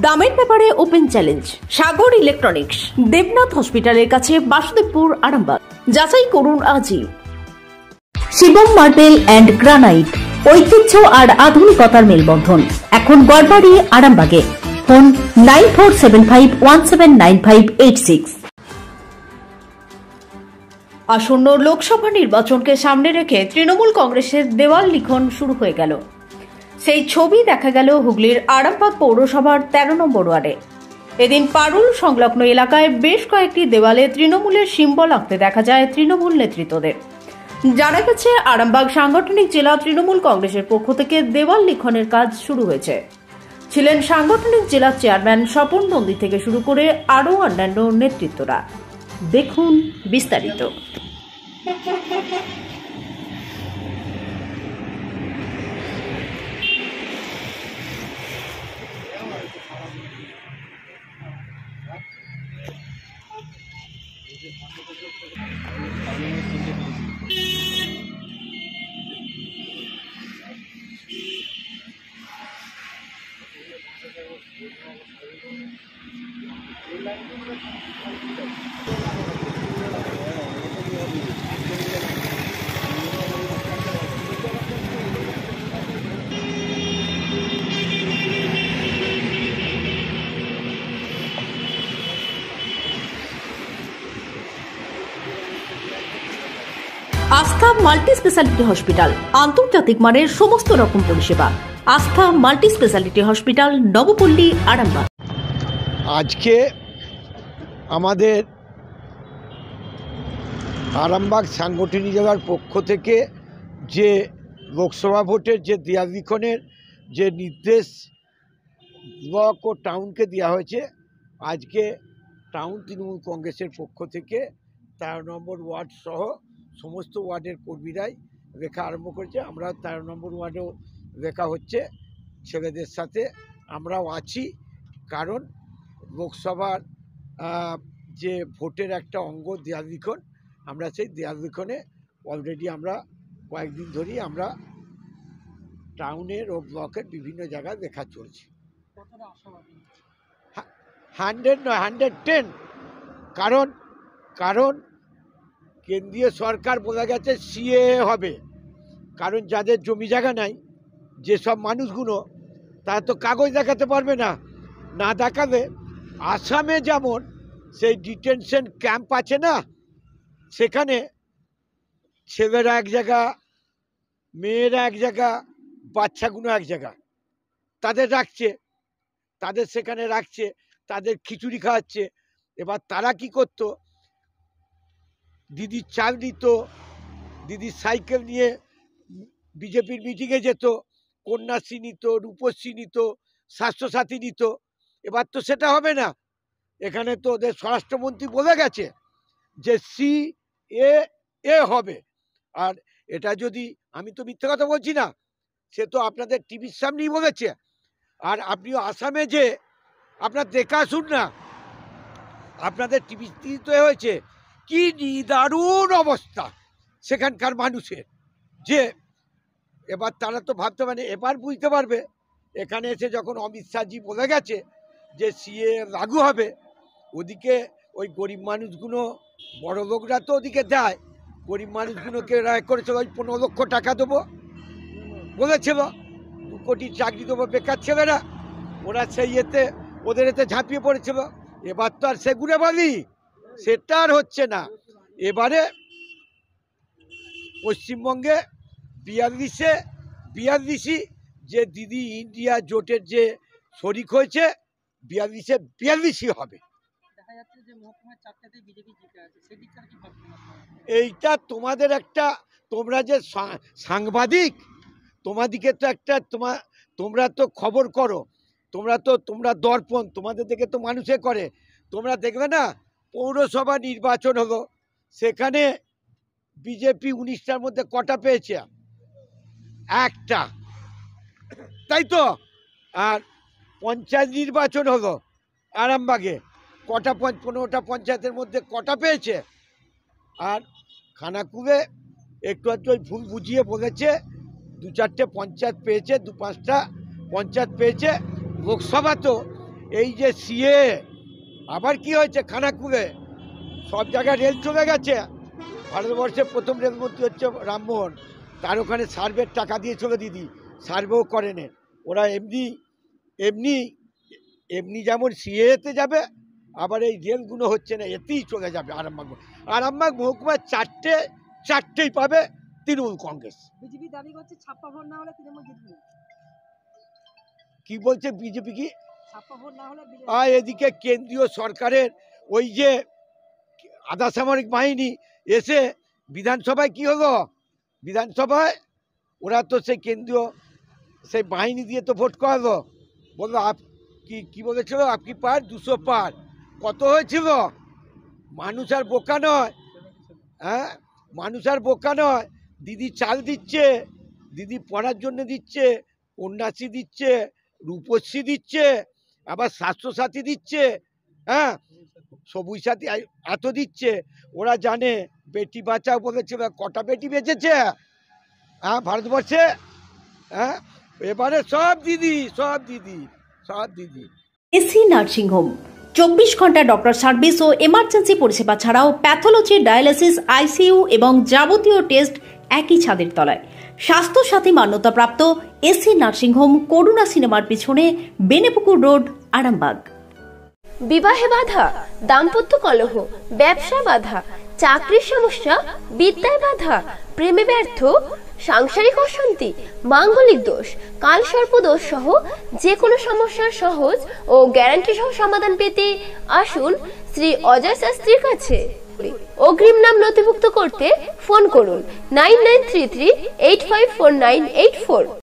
দামের ব্যাপারে open challenge সাগর electronics, Debnath হসপিটালের কাছে, বাসুদেবপুর, আরামবাগ। যাচাই করুন আজই। শিবম মার্বেল অ্যান্ড গ্রানাইট, ঐতিহ্য আর আধুনিকতার মেলবন্ধন, এখন গড়বাড়ি, আরামবাগে। ফোন 9475179586। আসন্ন লোকসভা নির্বাচনকে সামনে রেখে তৃণমূল কংগ্রেসের দেওয়াল লিখন শুরু হয়ে গেল। সেই ছবি দেখা গেল হুগলির আরামবাগ পৌরসভার 13 নম্বর ওয়ার্ডে। এদিন পারুল সংলগ্ন এলাকায় বেশ কয়েকটি দেওয়ালে তৃণমূলের সিম্বল আঁকতে দেখা যায় তৃণমূল নেতৃত্বদের। জানা গেছে, আরামবাগ সাংগঠনিক জেলা তৃণমূল কংগ্রেসের পক্ষ থেকে দেওয়াল লিখনের কাজ শুরু হয়েছে। ছিলেন সাংগঠনিক জেলা চেয়ারম্যান স্বপন নন্দী থেকে শুরু করে আরও অন্যান্য নেতৃত্বরা। দেখুন বিস্তারিত। আস্থা মাল্টি স্পেশালিটি হসপিটাল, আন্তর্জাতিক মানের সমস্ত রকম পরিষেবা। আস্থা multi speciality hospital, Nabapalli, Arambagh. আজকে আমাদের আরামবাগ সাংগঠনিক জেলার পক্ষ থেকে যে লোকসভা ভোটের যে দেয়াল লিখনের যে নির্দেশ ব্লক ও টাউনকে দেওয়া হয়েছে, আজকে টাউন তৃণমূল কংগ্রেসের পক্ষ থেকে 13 নম্বর ওয়ার্ড সহ সমস্ত ওয়ার্ডের কর্মীরাই লেখা আরম্ভ করেছে। আমরা 13 নম্বর ওয়ার্ডেও লেখা হচ্ছে ছেলেদের সাথে, আমরাও আছি। কারণ লোকসভার যে ভোটের একটা অঙ্গ দেয়াল লিখন, আমরা সেই দেয়াল লিখনে অলরেডি আমরা কয়েকদিন ধরেই আমরা টাউনের ও ব্লকের বিভিন্ন জায়গায় লেখা চলছে। 100 নয়, 110। কারণ কেন্দ্রীয় সরকার বলে গেছে সিএ হবে। কারণ যাদের জমি জায়গা নাই, যেসব মানুষগুলো, তারা তো কাগজ দেখাতে পারবে না। না দেখালে আসামে যেমন সেই ডিটেনশন ক্যাম্প আছে না, সেখানে ছেলেরা এক জায়গা, মেয়েরা এক জায়গা, বাচ্চাগুলো এক জায়গা, তাদের রাখছে, তাদের সেখানে রাখছে, তাদের খিচুড়ি খাওয়াচ্ছে। এবার তারা কি করতো, দিদির চাল নিত, দিদির সাইকেল নিয়ে বিজেপির মিটিংয়ে যেত, কন্যাশ্রী নিত, রূপশ্রী নিত, স্বাস্থ্যসাথী নিত। এবার তো সেটা হবে না। এখানে তো ওদের স্বরাষ্ট্রমন্ত্রী বলে গেছে যে সিএএ হবে। আর এটা যদি, আমি তো মিথ্যে কথা বলছি না, সে তো আপনাদের টিভির সামনেই বলেছে। আর আপনিও আসামে যে আপনার দেখা আসুন না, আপনাদের টিভিতে হয়েছে কি নিদারুণ অবস্থা সেখানকার মানুষের। যে এবার তারা তো ভাবতে পারে, এবার বুঝতে পারবে এখানে এসে যখন অমিত শাহজি বলে গেছে যে সিএ লাগু হবে, ওদিকে ওই গরিব মানুষগুলো, বড় লোকরা তো ওদিকে দেয়, গরিব মানুষগুলোকে রায় করেছিল ওই 15 লক্ষ টাকা দেবো বলেছিল, 2 কোটি চাকরি দেবো বেকার ছেলেরা, ওরা সেই ওদের এতে ঝাঁপিয়ে পড়েছিল। এবার তো আর সেগুলো বলি, সেটা আর হচ্ছে না। এবারে পশ্চিমবঙ্গে 42 যে দিদি ইন্ডিয়া জোটের যে শরিক হয়েছে, 42 হবে। এইটা তোমাদের একটা, তোমরা যে সাংবাদিক, তোমাদিকে তো একটা তোমরা তো খবর করো, তোমরা দর্পণ, তোমাদের দেখে তো মানুষে করে। তোমরা দেখবে না, পৌরসভা নির্বাচন হলো, সেখানে বিজেপি 19টার মধ্যে কটা পেয়েছে? 1টা, তাই তো। আর পঞ্চায়েত নির্বাচন হলো আরামবাগে, কটা 15টা পঞ্চায়েতের মধ্যে কটা পেয়েছে? আর খানাকুলে একটু ভুল বুঝিয়ে বলেছে, 2-4টে পঞ্চায়েত পেয়েছে, 2-5টা পঞ্চায়েত পেয়েছে। লোকসভা তো এই যে সিএ আবার কি হয়েছে, খানাকুলে সব জায়গায় রেল চলে গেছে। ভারতবর্ষের প্রথম রেলমন্ত্রী হচ্ছে রামমোহন, তার ওখানে সার্ভের টাকা দিয়েছিল দিদি, সার্ভেও করেনি। ওরা এমনি এমনি এমনি যেমন সিএতে যাবে, আবার এই রেলগুলো হচ্ছে না, এতেই চলে যাবে আরামবাগ মহকুমায় চারটেই পাবে তৃণমূল কংগ্রেস। বিজেপি দাবি করছে ছাপ্পা ভোট না হলে তৃণমূল জিতবে। কি বলছে বিজেপি? কি ছাপ্পা ভোট না হলে আর এদিকে কেন্দ্রীয় সরকারের ওই যে আধা সামরিক বাহিনী এসে বিধানসভায় কি হলো, বিধানসভায় ওরা তো সেই কেন্দ্রীয় সেই বাহিনী দিয়ে তো ভোট করালো, বললো কি বলেছিল, আপকি পার 200 পার, কত হয়েছিল? মানুষ আর বোকা নয়, হ্যাঁ মানুষ আর বোকা নয়। দিদি চাল দিচ্ছে, দিদি পড়ার জন্য দিচ্ছে, কন্যাশ্রী দিচ্ছে, রূপশ্রী দিচ্ছে, আবার স্বাস্থ্যসাথী দিচ্ছে, হ্যাঁ সবুজ সাথী এত দিচ্ছে। ওরা জানে বেটি বাঁচাও বলেছে, কটা বেটি বেঁচেছে হ্যাঁ ভারতবর্ষে? হ্যাঁ এবারে সব দিদি এসি নার্সিংহোম 24 ঘন্টা ডক্টর সার্ভিস ও এমার্জেন্সি পরিষেবা ছাড়াও প্যাথোলজি, ডায়ালিসিস, আইসিইউ এবং যাবতীয় টেস্ট একই ছাদের তলায়। স্বাস্থ্যসাথী মান্যতাপ্রাপ্ত এসি নার্সিংহোম, করুণা সিনেমার পিছনে, বেনেপুকুর রোড, আরামবাগ। বিবাহে বাধা, দাম্পত্য কলহ, ব্যবসা বাধা, চাকরির সমস্যা, বিদ্যায় বাধা, প্রেমে ব্যর্থ, সাংসারিক অশান্তি, মাঙ্গলিক দোষ, কালসর্প দোষ সহ যে কোনো সমস্যার সহজ ও গ্যারান্টি সহ সমাধান পেতে আসুন শ্রী অজয় শাস্ত্রীর কাছে। অগ্রিম নাম নথিভুক্ত করতে ফোন করুন 9933854984।